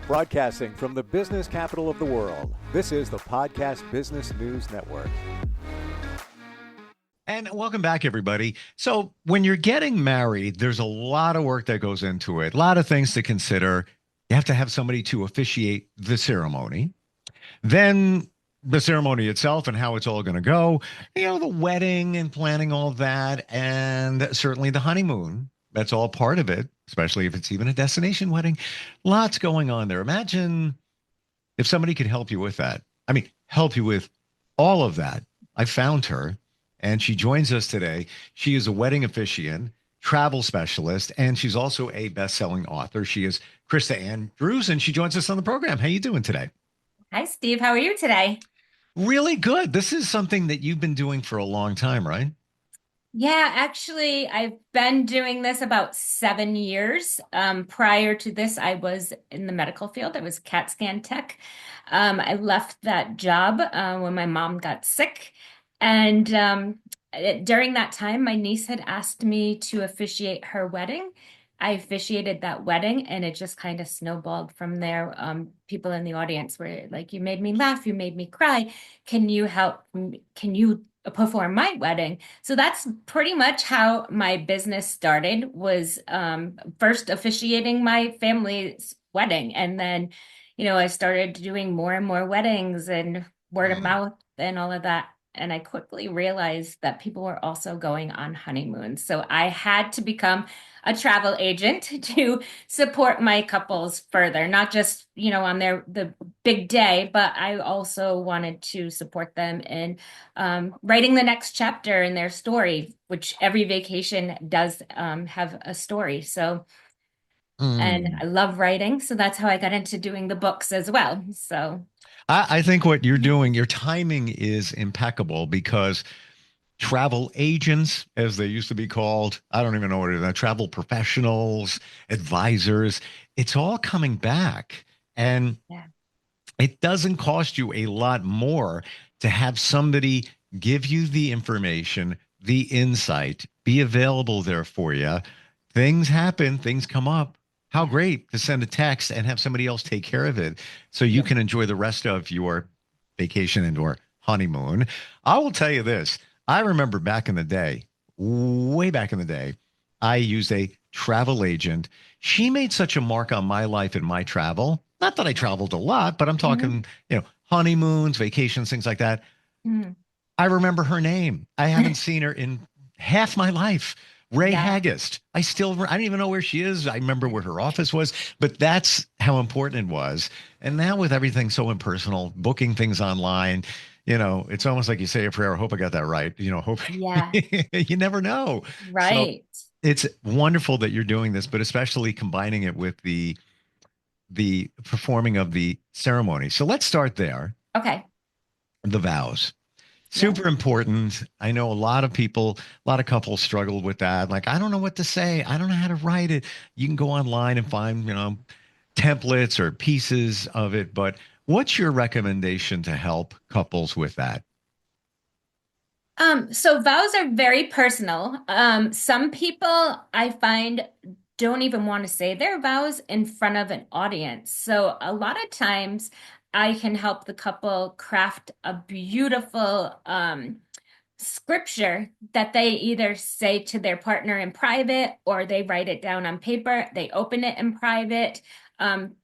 Broadcasting from the business capital of the world, this is the Podcast Business News Network. And welcome back, everybody. So when you're getting married, there's a lot of work that goes into it, a lot of things to consider. You have to have somebody to officiate the ceremony. Then the ceremony itself and how it's all going to go, the wedding and planning all of that, and certainly the honeymoon. That's all part of it, especially if it's even a destination wedding. Lots going on there. Imagine if somebody could help you with that. I mean, help you with all of that. I found her and she joins us today. She is a wedding officiant, travel specialist, and she's also a best-selling author. She is Christa Andrews, and she joins us on the program. How you doing today? Hi, Steve. How are you today? Really good. This is something that you've been doing for a long time, right? Yeah, actually, I've been doing this about 7 years. Prior to this, I was in the medical field. I was CAT scan tech. I left that job when my mom got sick. And during that time, my niece had asked me to officiate her wedding. I officiated that wedding, and it just kind of snowballed from there. People in the audience were like, "You made me laugh, you made me cry. Can you help? Can you perform my wedding?" So that's pretty much how my business started, was first officiating my family's wedding. And then, I started doing more and more weddings and word of mouth and all of that. And I quickly realized that people were also going on honeymoons. So I had to become a travel agent to support my couples further, not just, on the big day, but I also wanted to support them in writing the next chapter in their story, which every vacation does have a story. So, and I love writing. So that's how I got into doing the books as well. So I think what you're doing, your timing is impeccable because travel agents, as they used to be called, I don't even know what it is, travel professionals, advisors, it's all coming back. And yeah. it doesn't cost you a lot more to have somebody give you the information, the insight, be available there for you. Things happen, things come up. How great to send a text and have somebody else take care of it so you can enjoy the rest of your vacation and or honeymoon. I will tell you this. I remember back in the day, way back in the day, I used a travel agent. She made such a mark on my life and my travel. Not that I traveled a lot, but I'm talking, honeymoons, vacations, things like that. I remember her name. I haven't seen her in half my life. Ray Haggist. I don't even know where she is. I remember where her office was, but that's how important it was. And now with everything so impersonal, booking things online, it's almost like you say a prayer. I hope I got that right. Hope you never know. Right. So it's wonderful that you're doing this, but especially combining it with the performing of the ceremony. So let's start there. Okay. The vows. Super important. I know a lot of people, a lot of couples struggle with that. Like, I don't know what to say. I don't know how to write it. You can go online and find, templates or pieces of it. But what's your recommendation to help couples with that? So vows are very personal. Some people I find don't even want to say their vows in front of an audience. So a lot of times I can help the couple craft a beautiful scripture that they either say to their partner in private, or they write it down on paper, they open it in private,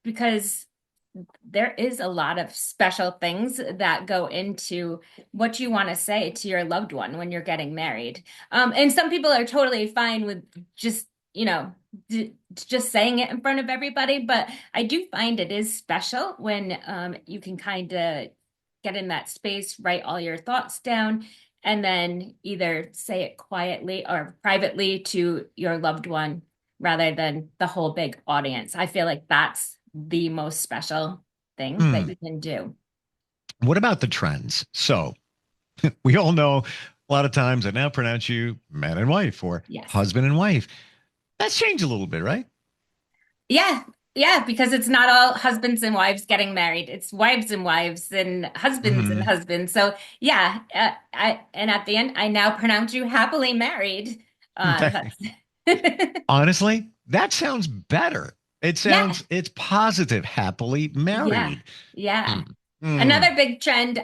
because there is a lot of special things that go into what you want to say to your loved one when you're getting married. And some people are totally fine with just, just saying it in front of everybody. But I do find it is special when you can kind of get in that space, write all your thoughts down, and then either say it quietly or privately to your loved one rather than the whole big audience. I feel like that's the most special thing that you can do. What about the trends? So we all know a lot of times I now pronounce you man and wife or husband and wife. That's changed a little bit, right? Yeah. Yeah, because it's not all husbands and wives getting married. It's wives and wives and husbands. So yeah, and at the end, I now pronounce you happily married. Honestly, that sounds better. It Yeah. sounds, it's positive, happily Yeah. married. Yeah. Mm. Mm. Another big trend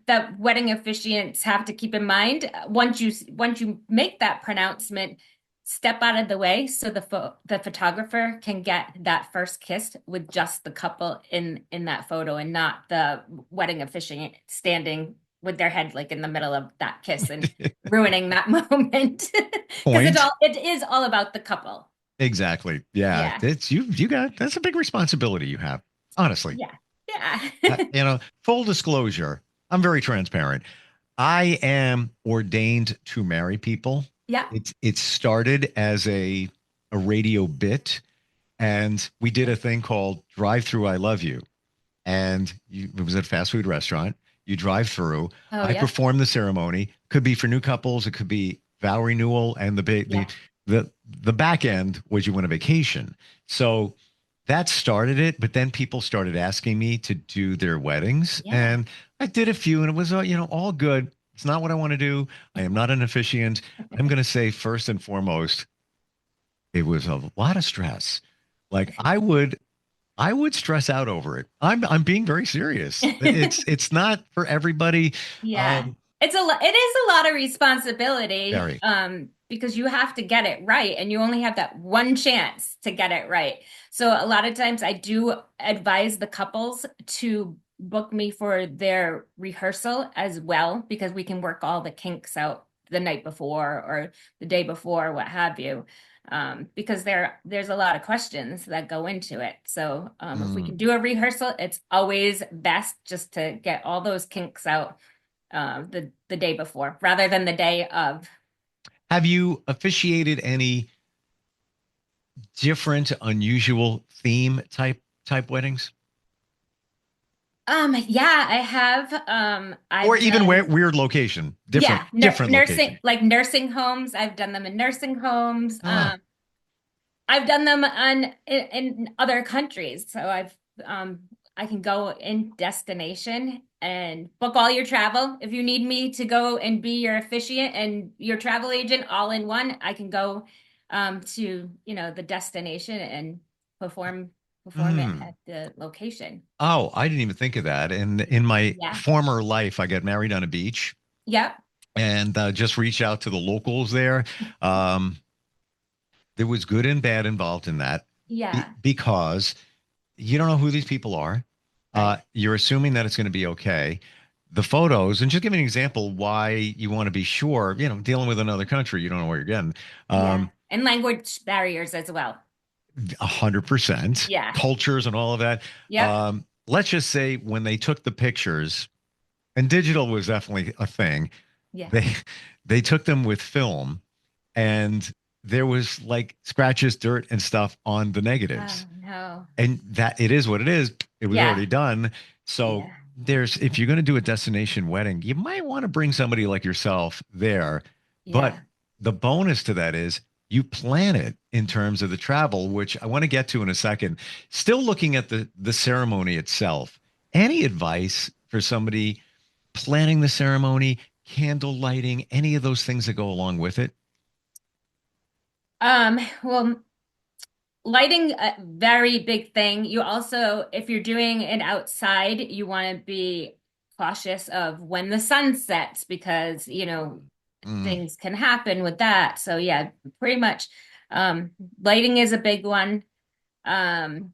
that wedding officiants have to keep in mind once you make that pronouncement, step out of the way so the photographer can get that first kiss with just the couple in that photo and not the wedding officiant standing with their head like in the middle of that kiss and ruining that moment because Point. it is all about the couple. Exactly. Yeah. Yeah. It's you got, that's a big responsibility you have. Honestly. Yeah. Yeah. Full disclosure, I'm very transparent. I am ordained to marry people. Yeah. It started as a radio bit, and we did a thing called Drive Through I Love You. And it was at a fast food restaurant. You drive through. Oh, I yeah. perform the ceremony. Could be for new couples. It could be vow renewal, and Yeah. the back end was you went on vacation. So that started it. But then people started asking me to do their weddings, Yeah. and I did a few, and it was all good. It's not what I want to do. I am not an officiant. I'm going to say first and foremost, it was a lot of stress. Like I would stress out over it. I'm being very serious. It's not for everybody. Yeah. Um, It is a lot of responsibility, Very. because you have to get it right and you only have that one chance to get it right. So a lot of times I do advise the couples to book me for their rehearsal as well because we can work all the kinks out the night before or the day before, what have you. Because there's a lot of questions that go into it. So if we Mm. can do a rehearsal, it's always best just to get all those kinks out the day before rather than the day of. Have you officiated any different, unusual theme type weddings, Yeah, I have. or I've even done, weird location, yeah, different nursing, location? like nursing homes. I've done them in nursing homes. Ah. I've done them in other countries. So um I can go in destination and book all your travel. If you need me to go and be your officiant and your travel agent all in one, I can go to, the destination and perform it Mm. at the location. Oh, I didn't even think of that. And in my Yeah. former life, I got married on a beach Yep. and just reached out to the locals there. Um, there was good and bad involved in that Yeah. because you don't know who these people are. Right. You're assuming that it's going to be okay. The photos, and just give me an example why you want to be sure, dealing with another country, you don't know what you're getting. Yeah. Um, And language barriers as well. 100%, Yeah. cultures and all of that. Yep. Let's just say when they took the pictures, and digital was definitely a thing, Yeah. they they took them with film, and there was like scratches, dirt, and stuff on the Oh negatives. no. And that it is what it is. It was Yeah. already done. So Yeah. if you're going to do a destination wedding, you might want to bring somebody like yourself there. But Yeah. the bonus to that is you plan it in terms of the travel, which I want to get to in a second. Still looking at the ceremony itself. Any advice for somebody planning the ceremony, candle lighting, any of those things that go along with it? Well, lighting a very big thing. You also, if you're doing it outside, you want to be cautious of when the sun sets because, Mm. things can happen with that. So yeah, pretty much um lighting is a big one. Um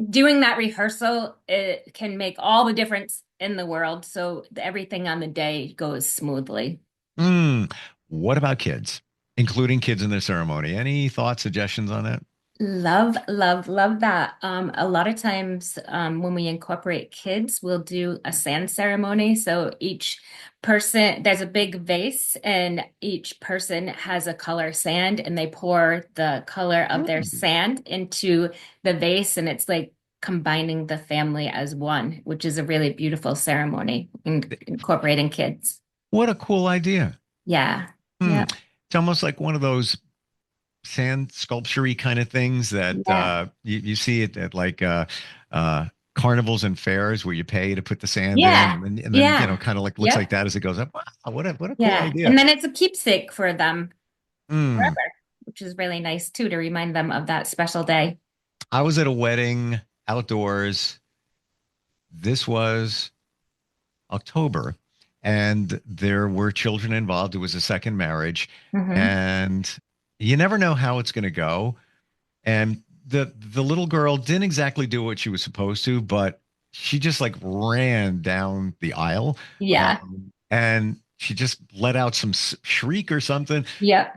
Doing that rehearsal, it can make all the difference in the world. So everything on the day goes smoothly. Mm. What about kids, including kids in the ceremony? Any thoughts, suggestions on that? Love, love, love that. A lot of times, when we incorporate kids, we'll do a sand ceremony. So each person, there's a big vase, and each person has a color sand, and they pour the color of their Mm. sand into the vase, and it's like combining the family as one, which is a really beautiful ceremony, incorporating kids. What a cool idea. Yeah. Hmm. Yeah. It's almost like one of those sand sculpture kind of things that Yeah. you see it at like uh, carnivals and fairs where you pay to put the sand in, Yeah. and then Yeah. kind of like looks like Yep. that as it goes up. Wow, what a cool Yeah. idea. And then it's a keepsake for them Mm. forever, which is really nice too to remind them of that special day. I was at a wedding outdoors. This was October, and there were children involved. It was a second marriage, Hmm. and you never know how it's going to go. And the little girl didn't exactly do what she was supposed to, but she just like ran down the aisle, Yeah. and she just let out some shriek or something. Yep.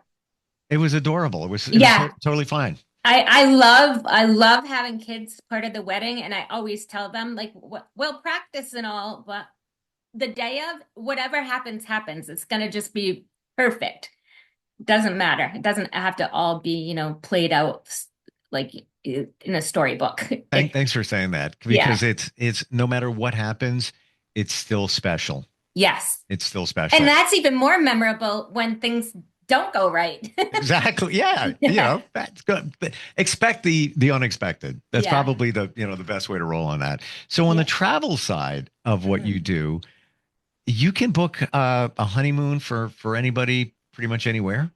It was adorable. It was Yeah. totally fine. I love having kids part of the wedding, and I always tell them like, we'll practice and all, but the day of, whatever happens, happens. It's gonna just be perfect. Doesn't matter. It doesn't have to all be, played out like in a storybook. Thanks for saying that Yeah. because it's no matter what happens, it's still special. Yes. It's still And special. that's even more memorable when things don't go right. Exactly. Yeah. Yeah. That's good. Expect the unexpected. That's Yeah. probably the best way to roll on that. So on the Yeah. travel side of what you Mhm. do, you can book a honeymoon for anybody pretty much anywhere.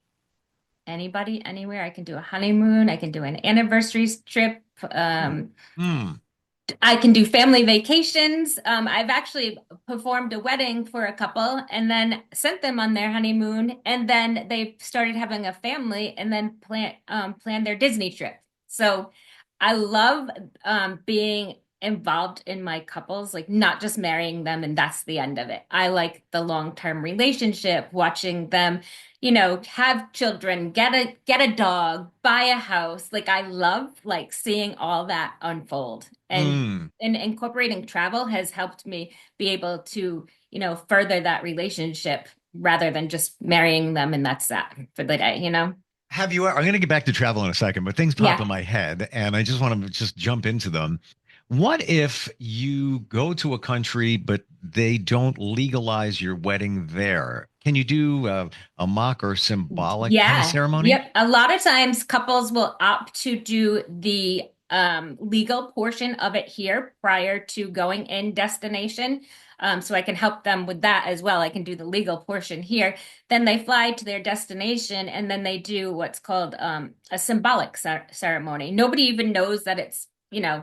Anybody, anywhere. I can do a honeymoon. I can do an anniversary trip. Hmm. Hmm. I can do family vacations. I've actually performed a wedding for a couple and then sent them on their honeymoon, and then they started having a family and then plan their Disney trip. So I love being involved in my couples, like not just marrying them and that's the end of it. I like the long-term relationship, watching them, have children, get a dog, buy a house. Like I love like seeing all that unfold. Hmm. And incorporating travel has helped me be able to, further that relationship rather than just marrying them and that's that for the day. Have you? I'm going to get back to travel in a second, but things pop Yeah. in my head, and I just want to just jump into them. What if you go to a country, but they don't legalize your wedding there? Can you do a mock or symbolic kind of Yeah. ceremony? Yep. A lot of times couples will opt to do the legal portion of it here prior to going in destination. So I can help them with that as well. I can do the legal portion here. Then they fly to their destination and then they do what's called a symbolic ceremony. Nobody even knows that it's,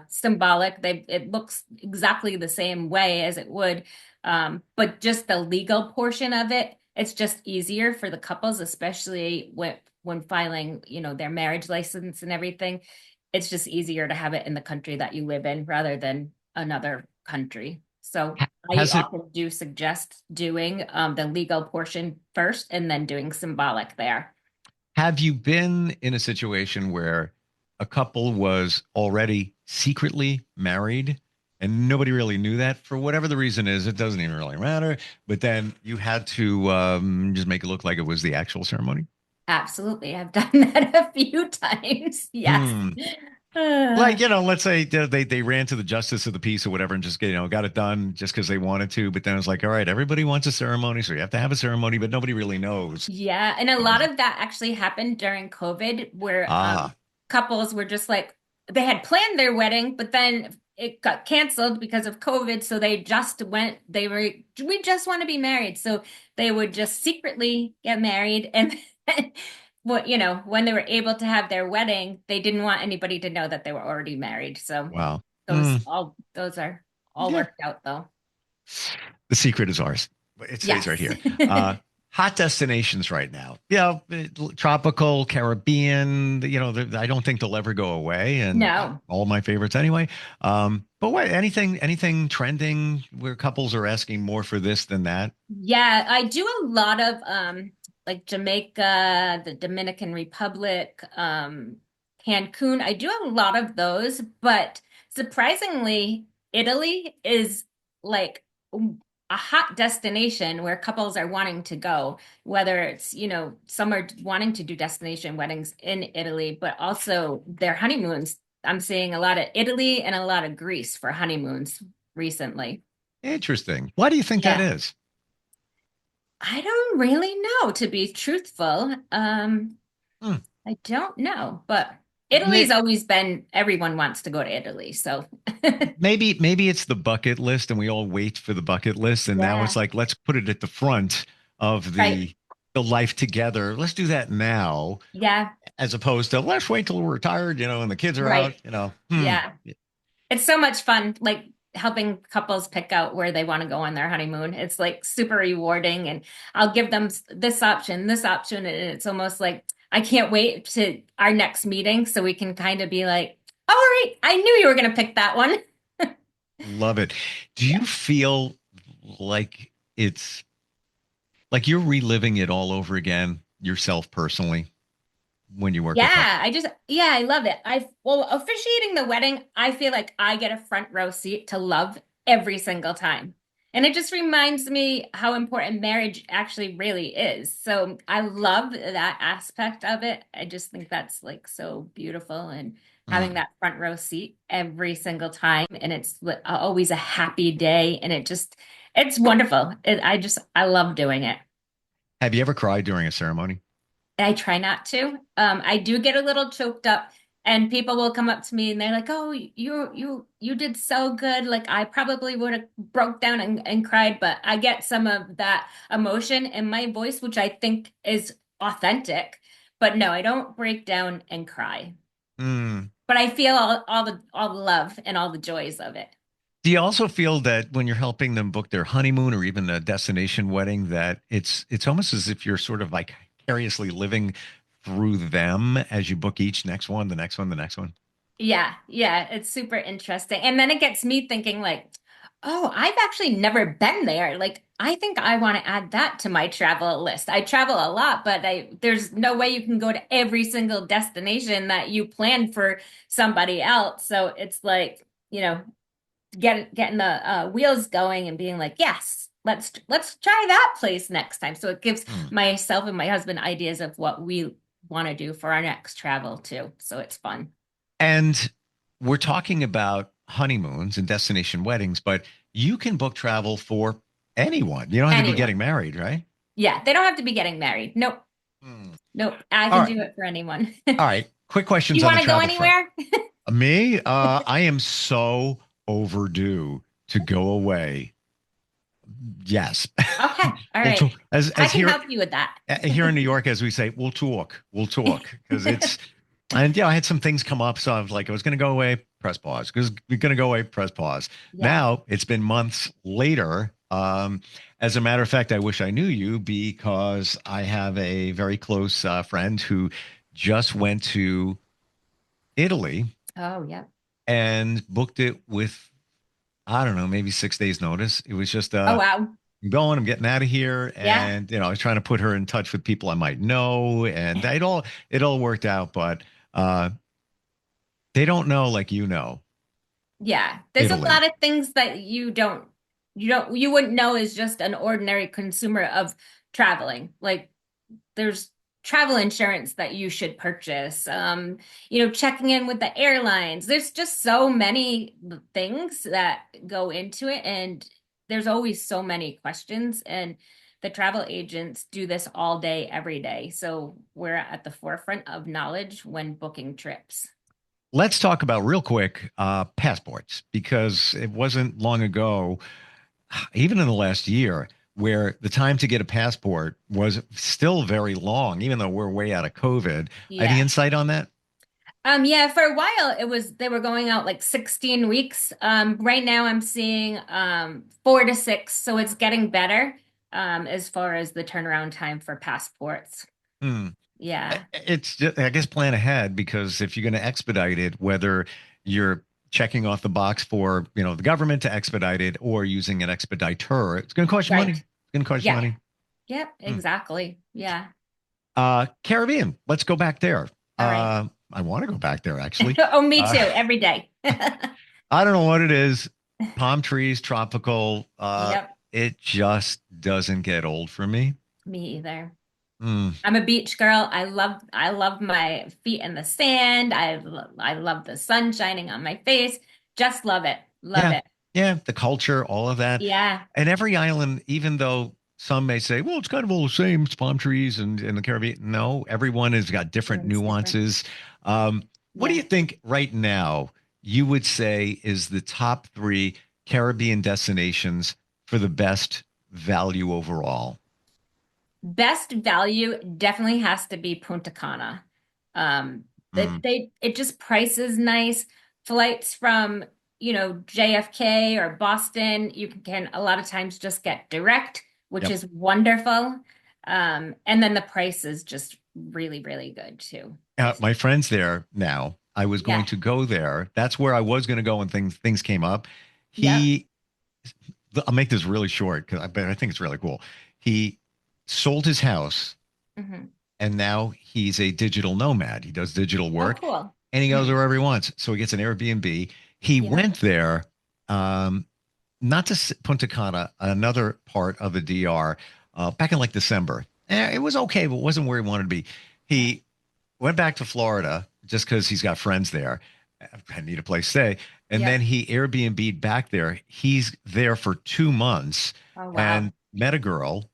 symbolic. It looks exactly the same way as it would. But just the legal portion of it, it's just easier for the couples, especially when filing, their marriage license and everything. It's just easier to have it in the country that you live in rather than another country. So I Has it often do suggest doing the legal portion first and then doing symbolic there. Have you been in a situation where a couple was already secretly married and nobody really knew that for whatever the reason is? It doesn't even really matter. But then you had to just make it look like it was the actual ceremony. Absolutely. I've done that a few times. Yes. Hmm. Uh, Like, let's say they ran to the justice of the peace or whatever and just, got it done just because they wanted to. But then it's like, all right, everybody wants a ceremony. So you have to have a ceremony, but nobody really knows. Yeah, and a lot of that actually happened during COVID, where Ah, couples were just like they had planned their wedding, but then it got canceled because of COVID. So they just went, we just want to be married. So they would just secretly get married. And when they were able to have their wedding, they didn't want anybody to know that they were already married. So wow. Hmm. those are all Yeah. worked out though. The secret is ours. It stays right Yes. here. Hot destinations right now. Tropical, Caribbean. I don't think they'll ever go away, and No. all my favorites anyway. But what? Anything trending where couples are asking more for this than that? Yeah, I do a lot of like Jamaica, the Dominican Republic, Cancun. I do a lot of those, but surprisingly, Italy is like a hot destination where couples are wanting to go, whether it's, some are wanting to do destination weddings in Italy, but also their honeymoons. I'm seeing a lot of Italy and a lot of Greece for honeymoons recently. Interesting. Why do you think that Yeah. is? I don't really know, to be truthful. Hmm. I don't know, but Italy's May- always been, everyone wants to go to Italy. So, Maybe it's the bucket list, and we all wait for the bucket list, and now it's yeah, like let's put it at the front of right. the life together. Let's do that now. Yeah. As opposed to let's wait till we're retired, and the kids are out, Right. hmm. Yeah. It's so much fun, like helping couples pick out where they want to go on their honeymoon. It's like super rewarding, and I'll give them this option, and it's almost like I can't wait to our next meeting so we can kind of be like, all right, I knew you were going to pick that one. Love it. Do you feel like it's like you're reliving it all over again yourself personally when you work with couples? Yeah, I love it. Well, officiating the wedding, I feel like I get a front row seat to love every single time. And it just reminds me how important marriage actually really is. So I love that aspect of it. I just think that's like so beautiful and having Mm. that front row seat every single time. And it's always a happy day. And it's wonderful. I love doing it. Have you ever cried during a ceremony? I try not to. I do get a little choked up, and people will come up to me and they're like, "Oh, you did so good. Like I probably would have broke down and cried, but I get some of that emotion in my voice, which I think is authentic. But no, I don't break down and cry. Mm. But I feel all the love and all the joys of it. Do you also feel that when you're helping them book their honeymoon or even a destination wedding, that it's almost as if you're sort of like vicariously living through them as you book each next one, the next one, the next one? Yeah, it's super interesting. And then it gets me thinking like, oh, I've actually never been there. Like, I think I want to add that to my travel list. I travel a lot, but there's no way you can go to every single destination that you plan for somebody else. So it's like, getting the wheels going and being like, yes, let's try that place next time. So it gives Hmm. myself and my husband ideas of what we want to do for our next travel too. So it's fun. And we're talking about honeymoons and destination weddings, but you can book travel for anyone. You don't have to be getting Anyone. married, right? Yeah, they don't have to be getting married. Nope. Hmm. Nope. I All can right. do it for anyone. All right. Quick questions You on the want to go travel front. anywhere? Me, I am so overdue to go away. Yes. Okay. All Well, right. I as can here help you with that. here in New York, as we say, we'll talk because it's and I had some things come up, so I was like, I was going to go away, press pause. Because we're going to go away, press pause. Yeah. Now it's been months later. As a matter of fact, I wish I knew you because I have a very close friend who just went to Italy Oh, yeah. and booked it with, I don't know, maybe 6 days notice. It was just Oh, wow. I'm going, I'm getting out of here. Yeah. And, I was trying to put her in touch with people I might know. And it all worked out, but uh they don't know like Yeah. There's a Italy. lot of things that you wouldn't know as just an ordinary consumer of traveling. Like there's travel insurance that you should purchase. Checking in with the airlines. There's just so many things that go into it, and there's always so many questions. And the travel agents do this all day, every day. So we're at the forefront of knowledge when booking trips. Let's talk about real quick passports because it wasn't long ago, even in the last year, where the time to get a passport was still very long, even though we're way out of COVID. Any Yeah. insight on that? Yeah, for a while they were going out like 16 weeks. Right now I'm seeing 4 to 6, so it's getting better as far as the turnaround time for passports. Hmm. Yeah, It's just, I guess, plan ahead because if you're going to expedite it, whether you're checking off the box for, the government to expedite it or using an expediter, it's going to cost you money. right. It's going to cost you Yeah. money. Yep, Hmm. exactly. Yeah. Caribbean, let's go back there. All right. I want to go back there actually. Oh, me too, Uh, every day. I don't know what it is. Palm trees, tropical. Yep, It just doesn't get old for me. me either. Hmm. I'm a beach girl. I love my feet in the sand. I love the sun shining on my face. Just love it. Love Yeah, it. yeah, the culture, all of that. Yeah. And every island, even though some may say, well, it's kind of all the same, it's palm trees and in the Caribbean. No, everyone has got different Everyone's different. nuances. Um, what do Yeah. you think right now you would say is the top three Caribbean destinations for the best value overall? Best value definitely has to be Punta Cana. Mm. It just prices nice. Flights from, JFK or Boston, you can a lot of times just get direct, which Yep. is wonderful. And then the price is just really, really good too. My friend's there now. I was going Yeah. to go there. That's where I was going to go when things came up. Yep. He, I'll make this really short because I think it's really cool. He sold his house Hmm. and now he's a digital nomad. He does digital Oh, work cool. and he goes Hmm. wherever he wants. So he gets an Airbnb. He Yeah. went there, not to Punta Cana, another part of the DR, back in like December. It was okay, but it wasn't where he wanted to be. Yeah. He went back to Florida just because he's got friends there. I need a place to stay. And then Yep. he Airbnb'd back there. He's there for 2 months Oh, and wow. met a girl.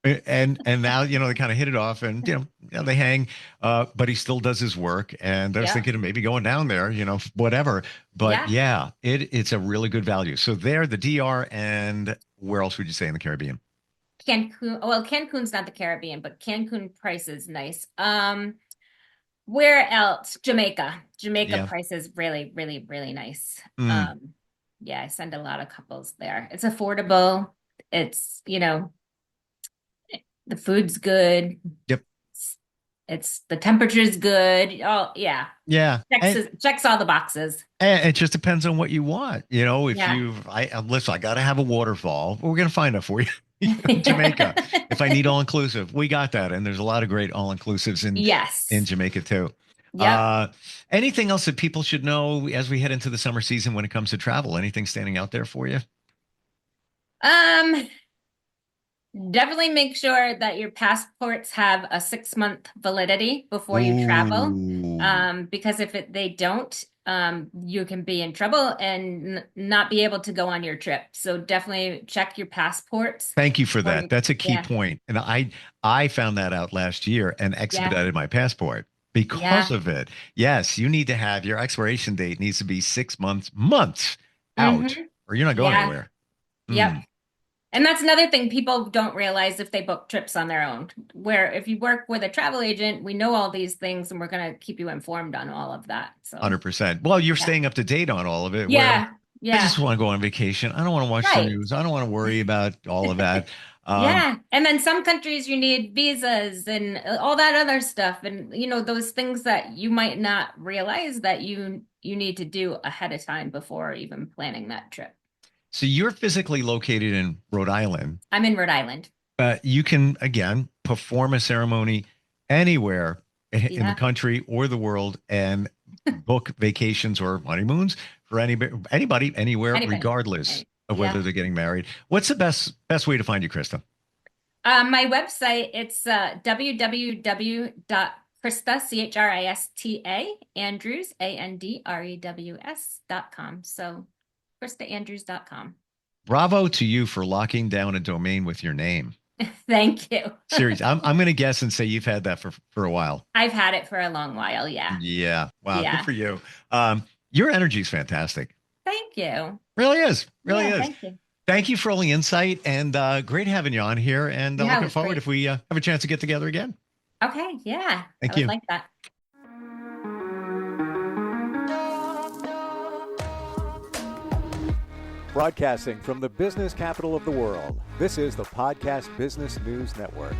And now, they kind of hit it off and, they hang, but he still does his work. And I was Yep. thinking of maybe going down there, whatever. But Yeah. yeah, it's a really good value. So there, the DR, and where else would you say in the Caribbean? Cancun. Well, Cancun's not the Caribbean, but Cancun price is nice. Where else? Jamaica. Jamaica Yeah. price is really, really, really nice. Mm, Yeah, I send a lot of couples there. It's affordable. It's, the food's good. yep. It's the temperature's good. Oh, yeah. Yeah. Checks all the boxes. And it just depends on what you want. If Yeah. listen, I got to have a waterfall. We're going to find it for you. Jamaica. If I need all inclusive, we got that. And there's a lot of great all inclusives in Yes. Jamaica too. Yep. Anything else that people should know as we head into the summer season when it comes to travel? Anything standing out there for you? Um, Definitely make sure that your passports have a 6-month validity before you travel. Ooh. Because if they don't, you can be in trouble and not be able to go on your trip. So definitely check your passports. Thank you for before that. you- That's a key Yeah, point. And I found that out last year and yeah, expedited my passport because yeah. of it. Yes, you need to have your expiration date needs to be 6 months out, Hmm. or you're not going Yeah, anywhere. yep. Mm, And that's another thing people don't realize if they book trips on their own, where if you work with a travel agent, we know all these things and we're going to keep you informed on all of that. So, 100%. Well, you're yeah. staying up to date on all of it. Where Yeah, I just yeah. want to go on vacation. I don't want to watch the Right. news. I don't want to worry about all of that. Um, Yeah. And then some countries you need visas and all that other stuff. And those things that you might not realize that you need to do ahead of time before even planning that trip. so you're physically located in Rhode Island. I'm in Rhode Island. You can, again, perform a ceremony anywhere in the Yeah. country or the world and book vacations or honeymoons for anybody, anywhere, Anybody. regardless Right. of whether Yeah. they're getting married. What's the best way to find you, Krista? My website, it's www.christa, Christa, Andrews, Andrews.com. So ChristaAndrews.com. Bravo to you for locking down a domain with your name. Thank you. Seriously, I'm going to guess and say you've had that for a while. I've had it for a long while. Yeah. Yeah. Wow. Good Yeah. for you. Your energy is fantastic. Thank you. Really is. Really Yeah, is. thank you. Thank you for all the insight and great having you on here. And Yeah, it looking was forward great. if we have a chance to get together again. Okay, yeah. Thank I would you. like that. Broadcasting from the business capital of the world, this is the Podcast Business News Network.